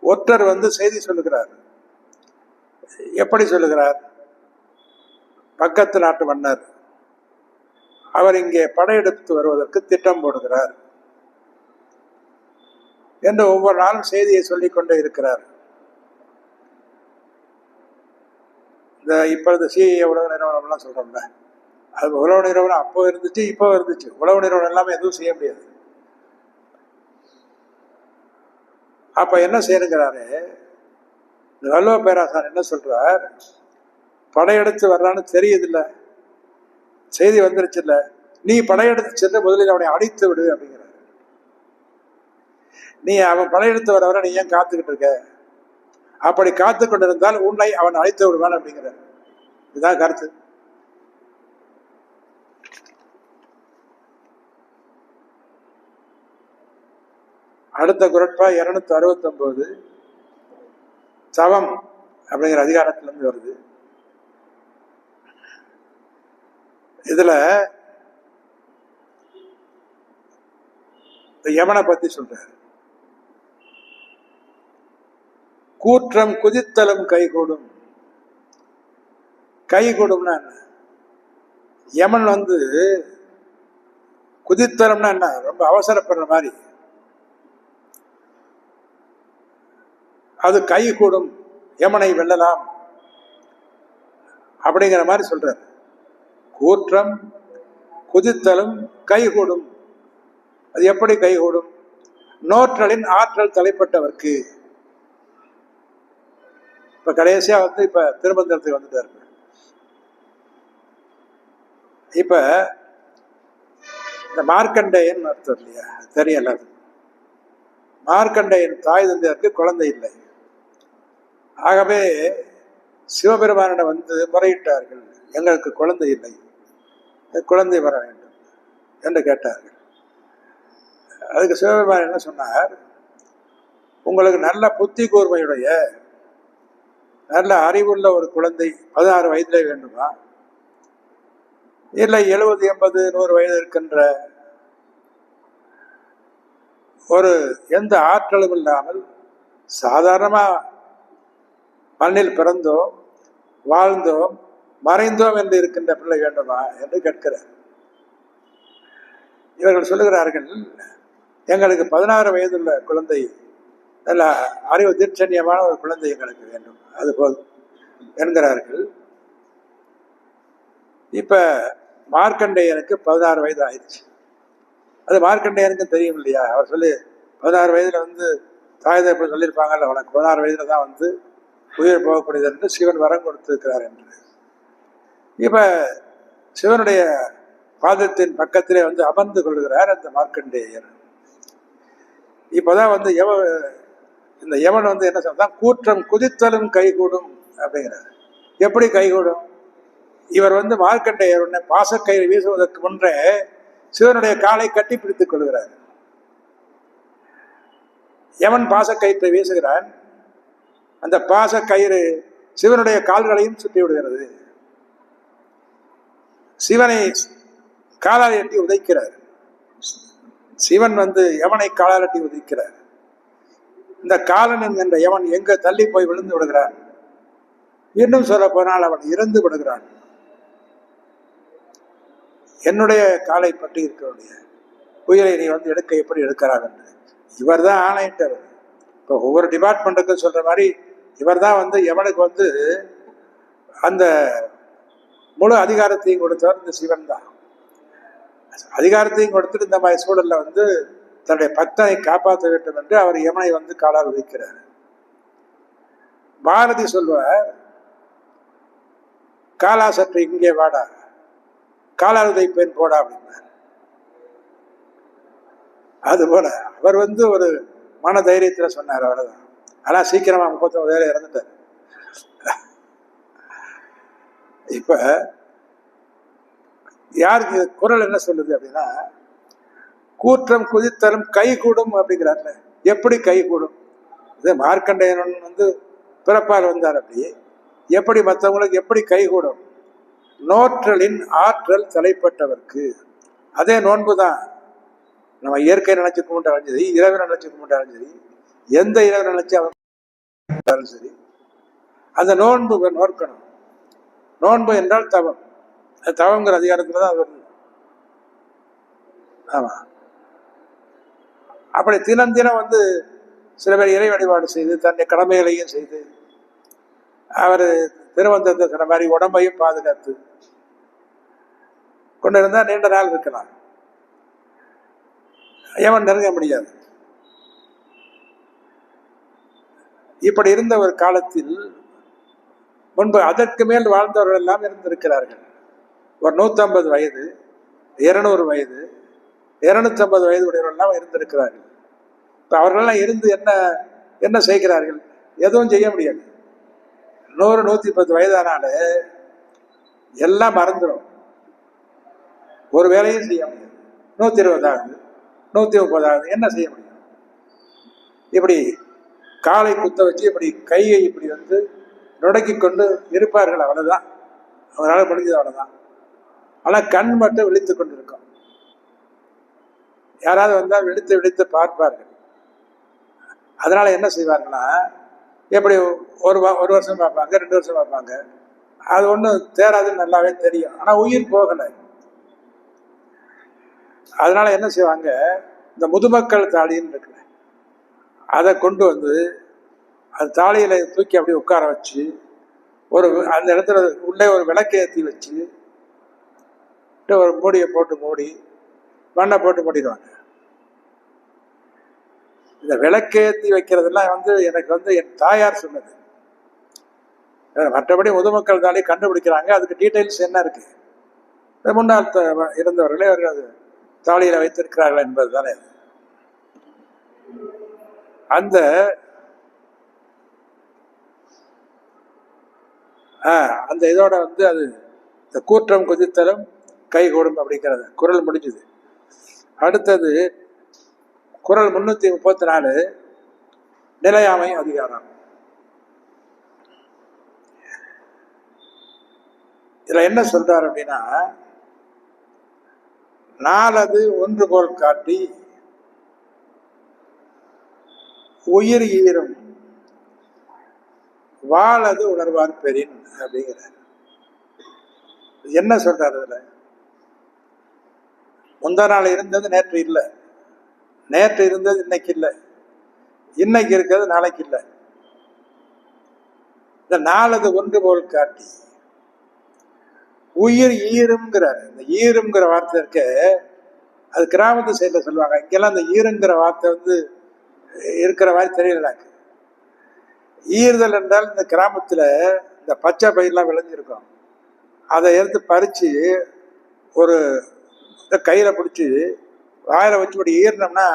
A: ஒற்றர் செய்தி சொல்லுகிறார். எப்படி சொல்லுகிறார்? பக்கத்து நாட்டு மன்னர் அவர் இங்கே படையெடுத்து வருவதற்கு திட்டம் போடுகிறார் என்று ஒவ்வொரு நாளும் செய்தியை சொல்லிக் கொண்டே இருக்கிறார். இப்பொழுது சிஐஏ உலக நிறுவனம்லாம் சொல்றோம்ல, அது உழவு நிறுவனம் அப்போ இருந்துச்சு, இப்போ இருந்துச்சு. உழவு நிறுவனம் எல்லாமே எதுவும் செய்ய முடியாது. அப்ப என்ன செய்யணுங்கிறாரு வள்ளுவ பேராசார், என்ன சொல்றார், படையெடுத்து வர்றான்னு தெரியுதில்ல, செய்தி வந்துருச்சு இல்ல, நீ படையெடுத்து சென்று முதலில் அவனை அடித்து விடு அப்படிங்கிறார். நீ அவன் படையெடுத்து வர வர நீ ஏன் காத்துக்கிட்டு இருக்க? அப்படி காத்து கொண்டிருந்தால் உன்னை அவன் அழைத்து விடுவான் அப்படிங்கிறார். இதுதான் கருத்து. அடுத்த குறட்பா 269 தவம் அப்படிங்கிற அதிகாரத்திலிருந்து வருது. இதுல யமனை பத்தி சொல்றாரு. கூற்றம் குதித்தலும் கைகூடும். கைகூடும்னா என்ன? யமன் குதித்தலம்னா என்ன? ரொம்ப அவசரப்படுற மாதிரி. அது கை கூடும், யமனை வெல்லலாம் அப்படிங்கிற மாதிரி சொல்றாரு. கூற்றம் குதித்தலும் கைகூடும். அது எப்படி கைகூடும்? நோற்றலின் ஆற்றல் தலைப்பட்டவர்க்கு. இப்ப கடைசியா இப்ப திருமந்திரத்துக்கு வந்துட்டாரு. இப்ப இந்த மார்க்கண்டேயன் அர்த்தம் இல்லையா, தெரியல. மார்க்கண்டேயன் தாய் தந்தையருக்கு குழந்தை இல்லை. ஆகவே சிவபெருமானிடம் முறையிட்டார்கள், எங்களுக்கு குழந்தை இல்லை, குழந்தை வர வேண்டும் என்று கேட்டார்கள். அதுக்கு சிவபெருமான் என்ன சொன்னார், உங்களுக்கு நல்ல புத்தி கூர்மையுடைய நல்ல அறிவுள்ள ஒரு குழந்தை 16 வயதிலே வேண்டுமா, இல்லை 70, 80, 100 வயது இருக்கின்ற ஒரு எந்த ஆற்றலும் இல்லாமல் சாதாரணமா மண்ணில் பிறந்தோம் வாழ்ந்தோம் மறைந்தோம் என்று இருக்கின்ற பிள்ளை வேண்டுமா என்று கேட்கிறார். இவர்கள் சொல்லுகிறார்கள், எங்களுக்கு 16 வயதுள்ள குழந்தை, நல்ல அறிவு தீட்சண்யமான ஒரு குழந்தை எங்களுக்கு வேண்டும், அது போதும் என்கிறார்கள். இப்ப மார்க்கண்டேயனுக்கு 16 வயது ஆயிடுச்சு. அது மார்க்கண்டேயனுக்கு தெரியும் இல்லையா. அவர் சொல்லி 16 வயதுல தாய் தகப்பன் சொல்லியிருப்பாங்கல்ல, உனக்கு 16 வயதுல தான் உயிர் போகக்கூடியது என்று சிவன் வரம் கொடுத்திருக்கிறார் என்று. இப்ப சிவனுடைய பாதத்தின் பக்கத்திலே அமர்ந்து கொள்கிறார் அந்த மார்க்கண்டேயர். இப்பதான் இந்த யமன் என்ன சொல்றான், கூற்றம் குதித்தலும் கைகூடும் அப்படிங்கிறார். எப்படி கைகூடும்? இவர் மார்க்கண்டேயர் உடனே பாசக்கயிறு வீசுவதற்கு முன்றே சிவனுடைய காலை கட்டி பிடித்துக் கொள்கிறார். யமன் பாசக்கயிற்றை வீசுகிறான். அந்த பாசக்கயிறு சிவனுடைய கால்களையும் சுற்றி விடுகிறது. சிவனை காலால் எட்டி உதைக்கிறார். சிவன் யமனை காலால் எட்டி உதைக்கிறார். இந்த காலன் என்கின்ற யமன் எங்க தள்ளி போய் விழுந்து விடுகிறான். இன்னும் சொல்ல போனால் அவன் இறந்து விடுகிறான். என்னுடைய காலை பற்றி இருக்கிறவனுடைய உயிரை நீ எடுக்க எப்படி எடுக்கிறான் என்று இவர் தான் ஆணையிட்டவர். இப்போ ஒவ்வொரு டிபார்ட்மெண்ட்டுக்கும் சொல்ற மாதிரி இவர் தான் யமனுக்கு அந்த முழு அதிகாரத்தையும் கொடுத்தவர் இந்த சிவன் தான். அதிகாரத்தையும் கொடுத்துட்டு இந்த மாதிரி சூழல்ல தன்னுடைய பக்தனை காப்பாற்ற வேண்டும் என்று அவர் யமனை காலால் உதைக்கிறார். பாரதி சொல்வார், காலா சற்று இங்கே வாடா, காலால் உதைப்பேன் போடா அப்படின்னார். அதுபோல அவர் ஒரு மன தைரியத்துல சொன்னார், அவ்வளவுதான். ஆனா சீக்கிரமா 39 வயதுல இறந்துட்டார். இப்ப யாருக்கு குரல் என்ன சொல்லுது அப்படின்னா, கூற்றம் குதித்தலும் கை கூடும் அப்படிங்கிறார்ல. எப்படி கை கூடும்? இது மார்க்கண்டேயன் பிறப்பால் வந்தார். அப்படி எப்படி மற்றவங்களுக்கு எப்படி கை கூடும்? நோற்றலின் ஆற்றல் தலைப்பட்டவர்க்கு. அதே நோன்பு தான். நம்ம இயற்கை நினைச்சு கும்பிட்டாலும் சரி, இறைவனை நினைச்சு கும்பிட்டாலும் சரி, எந்த இறைவனை நினைச்சு அவன் சரி, அந்த நோன்பு நோக்கணும். நோன்பு என்றால் தவம். தவங்கிற அதிகாரத்துல தான் வருது. ஆமா. அப்படி தினம் தினம் சில பேர் இறை வழிபாடு செய்து தன்னுடைய கடமைகளையும் செய்து அவர் திருவந்தத்தை சொன்ன மாதிரி உடம்பையும் பாதுகாத்து கொண்டு இருந்தால் நீண்ட நாள் இருக்கலாம். யமன் நெருங்க முடியாது. இப்படி இருந்த ஒரு காலத்தில் முன்பு அதற்கு மேல் வாழ்ந்தவர்கள் எல்லாம் இருந்திருக்கிறார்கள். ஒரு 150 வயது, 200 வயது, 250 வயது உடையவர்கள்லாம் இருந்திருக்கிறார்கள். இப்போ அவர்களெல்லாம் இருந்து என்ன என்ன செய்கிறார்கள்? எதுவும் செய்ய முடியாது. 100 110 வயதானால எல்லாம் மறந்துடும். ஒரு வேலையும் செய்ய முடியாது. 120 130 என்ன செய்ய முடியும்? இப்படி காலை குத்த வச்சு இப்படி கையை இப்படி வந்து நுடக்கி கொண்டு இருப்பார்கள். அவ்வளவுதான், அவங்களால முடிஞ்சது அவ்வளவுதான். ஆனால் கண் மட்டும் விழித்து கொண்டிருக்கும். யாராவது வந்தால் விழித்து விழித்து பார்ப்பார்கள். அதனால என்ன செய்வார்கள்னா, எப்படி ஒரு வருஷம் பார்ப்பாங்க, 2 வருஷம் பார்ப்பாங்க. அது ஒன்றும் தேராதுன்னு நல்லாவே தெரியும். ஆனால் உயிர் போகலை. அதனால என்ன செய்வாங்க, இந்த முதுமக்கள் தாலின்னு இருக்கு, அதை கொண்டு வந்து அது தாலியில தூக்கி அப்படி உட்கார வச்சு அந்த இடத்துல உள்ளே ஒரு விளக்கை ஏற்றி வச்சு ஒரு மூடியை போட்டு மூடி மண்ணை போட்டு மூடிடுவாங்க. இந்த விளக்கேற்றி வைக்கிறதெல்லாம் வந்து எனக்கு வந்து என் தாயார் சொன்னது. மற்றபடி முதுமக்கள் தாலி கண்டுபிடிக்கிறாங்க, அதுக்கு டீட்டெயில்ஸ் என்ன இருக்கு, முன்னாள் இருந்தவர்களே அவர்கள் அது தாலியில வைத்திருக்கிறார்கள் என்பது தானே. அந்த அந்த இதோட வந்து அது இந்த கூற்றம் குதித்தலும் கைகூடும் அப்படிங்கிறது குறள் முடிஞ்சுது. அடுத்தது குறள் 334 நிலையாமை அதிகாரம். இதுல என்ன சொல்றாரு அப்படின்னா, நாளது ஒன்று போல் காட்டி உயிர் ஈரும் வாழது உணர்வார் பெறின் அப்படிங்கிறார். என்ன சொல்றாரு இதுல? முந்தா நாள் இருந்தது நேற்று இல்லை, நேற்று இருந்தது இன்னைக்கு இல்லை, இன்னைக்கு இருக்கிறது நாளைக்கு இல்லை. இந்த நாளது ஒன்று போல் காட்டி உயிர் ஈருங்கிறார். இந்த ஈருங்கிற வார்த்தை இருக்க, அது கிராமத்து சைட்ல சொல்லுவாங்க. இங்கெல்லாம் இந்த ஈருங்கிற வார்த்தை வந்து இருக்கிற மாதிரி தெரியல. ஈறுதல் என்றால் இந்த கிராமத்துல இந்த பச்சை பயிரெல்லாம் விளைஞ்சிருக்கும், அதை எடுத்து பறிச்சு ஒரு கையில பிடிச்சி வாயில வச்சு இப்படி ஈர்னோம்னா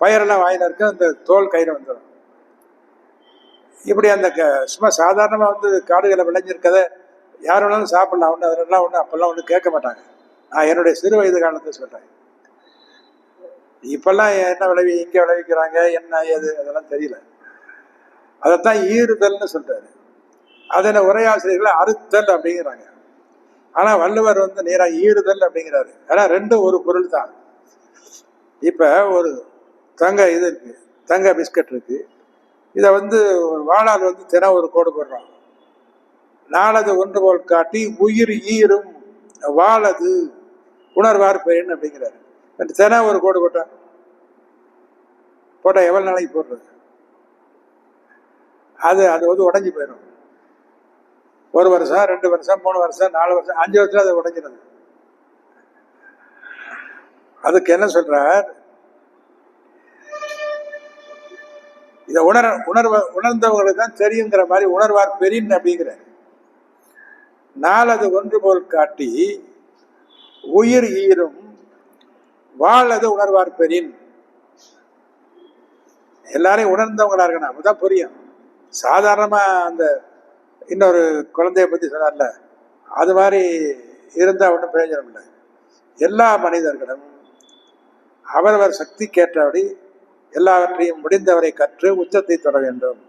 A: பயிரெல்லாம் வாயில இருக்க அந்த தோல் கையில வந்துடும். இப்படி அந்த சும்மா சாதாரணமா வந்து காடுகளை விளைஞ்சிருக்கதை யார் வேணாலும் சாப்பிடலாம். ஒன்று அதெல்லாம் ஒன்று அப்பெல்லாம் ஒன்றும் கேட்க மாட்டாங்க. நான் என்னுடைய சிறு வயது காலத்தை சொல்றேன். இப்பெல்லாம் என்ன இங்கே விளைவிக்கிறாங்க என்ன ஏது அதெல்லாம் தெரியல. அதைத்தான் ஈறுதல்னு சொல்றாரு. அதனை உரையாசிரியர்கள் அறுத்தல் அப்படிங்கிறாங்க. ஆனா வள்ளுவர் வந்து நேரா ஈறுதல் அப்படிங்கிறாரு. ஆனா ரெண்டும் ஒரு பொருள் தான். இப்ப ஒரு தங்க இது இருக்கு, தங்க பிஸ்கட் இருக்கு. இதை வந்து ஒரு வாழால் வந்து தினம் ஒரு கோடு போடுறோம். நாளது ஒன்று போல் காட்டி உயிர் ஈரும் வாழது உணர்வார் பெயன் அப்படிங்கிறாரு. தினம் ஒரு கோடு போட்டா எவ்வளவு நாளைக்கு போடுறது? அது வந்து உடஞ்சி போயிடும். 1 வருஷம் 2 வருஷம் 3 வருஷம் 4 வருஷம் 5 வருஷம் அதை உடைஞ்சிருது. அதுக்கு என்ன சொல்றார், இதை உணர்ந்தவங்களுக்கு தான் தெரியுங்கிற மாதிரி உணர்வார் பெரின் அப்படிங்கிற நாளது ஒன்று போல் காட்டி உயிர் ஈரும் வாழது உணர்வார் பெரின். எல்லாரையும் உணர்ந்தவங்களா இருக்கணும், அப்பதான் புரியும். சாதாரணமா அந்த இன்னொரு குழந்தைய பத்தி சொன்னார்ல, அது மாதிரி இருந்தா ஒன்றும் பிரயோஜனம் இல்லை. எல்லா மனிதர்களும் அவரவர் சக்தி கேட்டபடி எல்லாவற்றையும் முடிந்தவரை கற்று உச்சத்தை தொட வேண்டும்.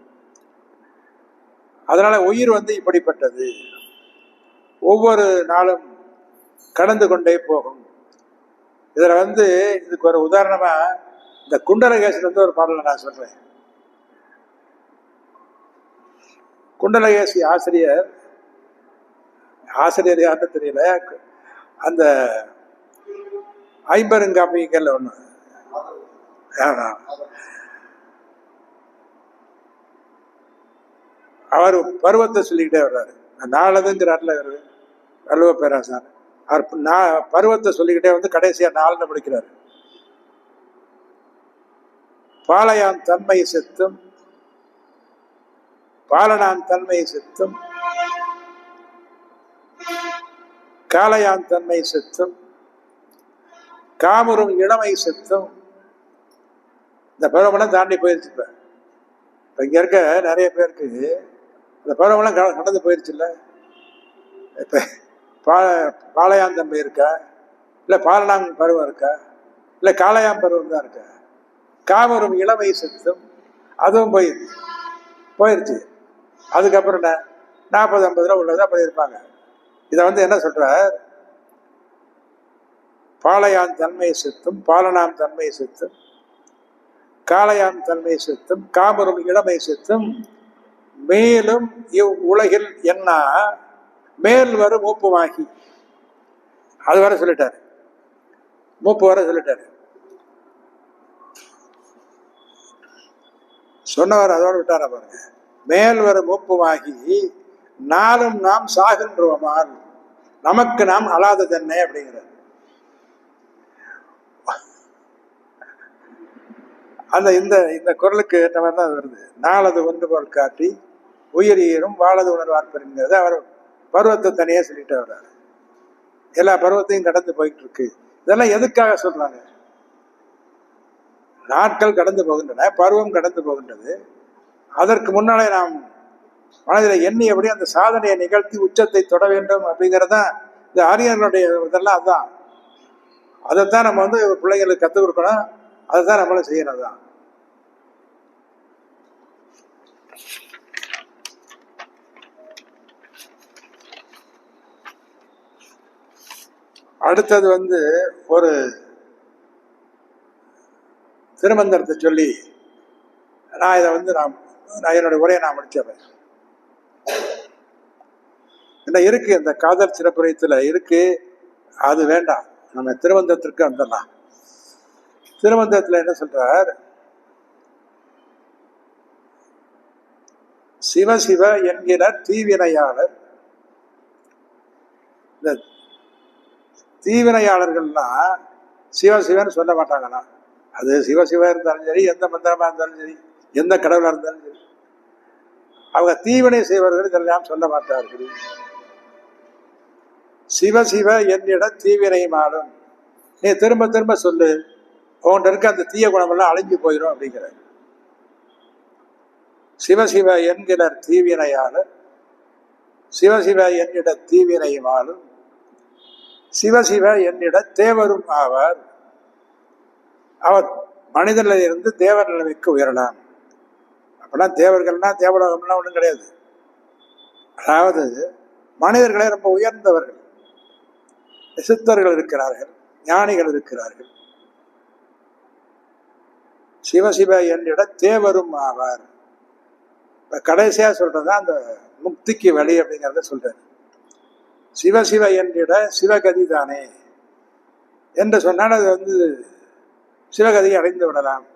A: அதனால உயிர் வந்து இப்படிப்பட்டது, ஒவ்வொரு நாளும் கடந்து கொண்டே போகும். இதுல வந்து இதுக்கு ஒரு உதாரணமா இந்த குண்டலகேசன் வந்து ஒரு பாடலை நான் சொல்றேன். குண்டலகேசி ஆசிரியர் யாருன்னு தெரியல, அந்த 50 ஒண்ணு அவர் பருவத்தை சொல்லிக்கிட்டே வர்றாரு. நாளதுங்கிறார்ல வள்ளுவ பேராசார், பருவத்தை சொல்லிக்கிட்டே வந்து கடைசியா 4 முடிக்கிறார். பாலையான் தன்மை செத்தும் பாலனான் தன்மை செத்தும் காளையான் தன்மை செத்தும் காமுறும் இளமை செத்தும். இந்த பருவமெல்லாம் தாண்டி போயிருச்சு. இப்ப இங்க இருக்க நிறைய பேருக்கு இந்த பருவமெல்லாம் கடந்து போயிருச்சு. இல்ல இப்ப பாளையான் தன்மை இருக்கா, இல்ல பாலனான் பருவம் இருக்கா, இல்ல காளையான் பருவம் தான் இருக்கா? காமுறும் இளமை செத்தும் அதுவும் போயிருச்சு. அதுக்கப்புறம் என்ன 40-50 உள்ளதா பண்ணியிருப்பாங்க. இதை வந்து என்ன சொல்ற, பாளையான் தன்மை செத்தும் பாலனாம் தன்மை செத்தும் காளையான் தன்மை செத்தும் காமரும் இளமை செத்தும் மேலும் இவ் உலகில் என்ன மேல் வரும் மூப்புமாகி. அது வர சொல்லிட்டாரு, மூப்பு வர சொல்லிட்டாரு. சொன்னவர் அதோடு விட்டார பாருங்க. மேல் வரும் மூப்புமாகி நாளும் நாம் சாகின்றோமால் நமக்கு நாம் அழாதது என்ன அப்படிங்கிறார். அந்த இந்த குரலுக்கு ஏற்ற மாதிரி தான் வருது. நாளது ஒன்று போல் காட்டி உயிரியரும் வாழது உணர்வார்ப்பருங்கிறது அவர் பருவத்தை தனியாக சொல்லிட்டு வர்றாரு. எல்லா பருவத்தையும் கடந்து போயிட்டு இருக்கு. இதெல்லாம் எதுக்காக சொல்றாங்க? நாட்கள் கடந்து போகின்றன, பருவம் கடந்து போகின்றது. அதற்கு முன்னாலே நாம் மனதில் எண்ணியபடி அந்த சாதனையை நிகழ்த்தி உச்சத்தை தொட வேண்டும் அப்படிங்கிறதான் இந்த ஆரியர்களுடைய இதெல்லாம். அதுதான், அதைத்தான் நம்ம வந்து பிள்ளைங்களுக்கு கற்றுக் கொடுக்கணும். அதுதான் நம்மளும் செய்யணும். தான் அடுத்தது வந்து ஒரு திருமந்திரத்தை சொல்லி நான் இதை வந்து நான் என்னுடைய உரையை நான் முடிச்சிடுறேன். என்ன இருக்கு இந்த காதல் சிறப்புரையத்தில் இருக்கு, அது வேண்டாம். நம்ம திருமந்திரத்திற்கு வந்துடலாம். திருமந்திரத்தில் என்ன சொல்றார்? சிவ சிவ என்கிற தீவினையாளர். இந்த தீவினையாளர்கள்லாம் சிவ சிவன்னு சொல்ல மாட்டாங்கன்னா, அது சிவ சிவ இருந்தாலும் சரி, எந்த மந்திரமா இருந்தாலும் சரி, எந்த கடவுளா இருந்தாலும் சரி, அவங்க தீவினை செய்வர்கள் இதெல்லாம் சொல்ல மாட்டார்கள். சிவ சிவ என்னிட தீவினை மாடும். நீ திரும்ப திரும்ப சொல்லு, உன்கிட்ட இருக்க அந்த தீய குணமெல்லாம் அழிஞ்சு போயிடும் அப்படிங்கிற. சிவசிவ என்கிற தீவினையாளர் சிவசிவ என்னிட தீவினை மாடும் சிவசிவ என்னிட தேவரும் ஆவார். அவர் மனித நிலையிலிருந்து தேவர் நிலைமைக்கு உயரலாம். அப்படின்னா தேவர்கள்னா தேவலோகம்லாம் ஒன்றும் கிடையாது. அதாவது மனிதர்களே ரொம்ப உயர்ந்தவர்கள், சித்தர்கள் இருக்கிறார்கள், ஞானிகள் இருக்கிறார்கள். சிவசிவ என்னிட தேவரும் ஆவார். கடைசியா சொல்றதா அந்த முக்திக்கு வழி அப்படிங்கிறத சொல்றாரு. சிவசிவ என்னிட சிவகதி தானே என்று சொன்னால் அது வந்து சிவகதியை அடைந்து விடலாம்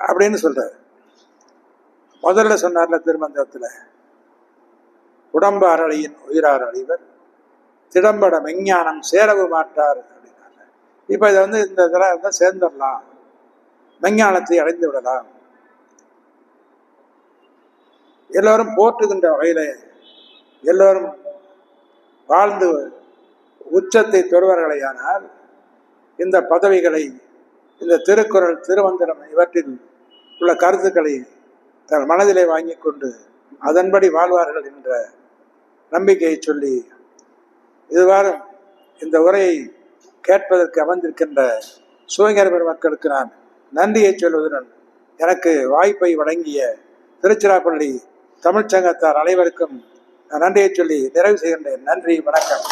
A: அப்படின்னு சொல்றாரு. முதல்ல சொன்னார்ல திருமந்திரத்துல, உடம்பு அரளியின் உயிரார் அழிவர் திடம்பட மெஞ்ஞானம் சேரவு மாட்டார் அப்படின்னாரு. இப்ப இதை வந்து இந்த இதெல்லாம் இருந்தால் சேர்ந்துடலாம், மெஞ்ஞானத்தை அடைந்து விடலாம். எல்லோரும் போற்றுகின்ற வகையில எல்லோரும் வாழ்ந்து உச்சத்தை பெறுவார்களேயானால் இந்த பதவிகளை, இந்த திருக்குறள், திருமந்திரம் இவற்றில் உள்ள கருத்துக்களை தன் மனதிலே வாங்கி கொண்டு அதன்படி வாழ்வார்கள் என்ற நம்பிக்கையை சொல்லி, இதுவாறு இந்த உரையை கேட்பதற்கு அமர்ந்திருக்கின்ற சிவஞான பெருமக்களுக்கு நான் நன்றியை சொல்வதுடன் எனக்கு வாய்ப்பை வழங்கிய திருச்சிராப்பள்ளி தமிழ்ச்சங்கத்தார் அனைவருக்கும் நன்றியை சொல்லி நிறைவு செய்கின்றேன். நன்றி, வணக்கம்.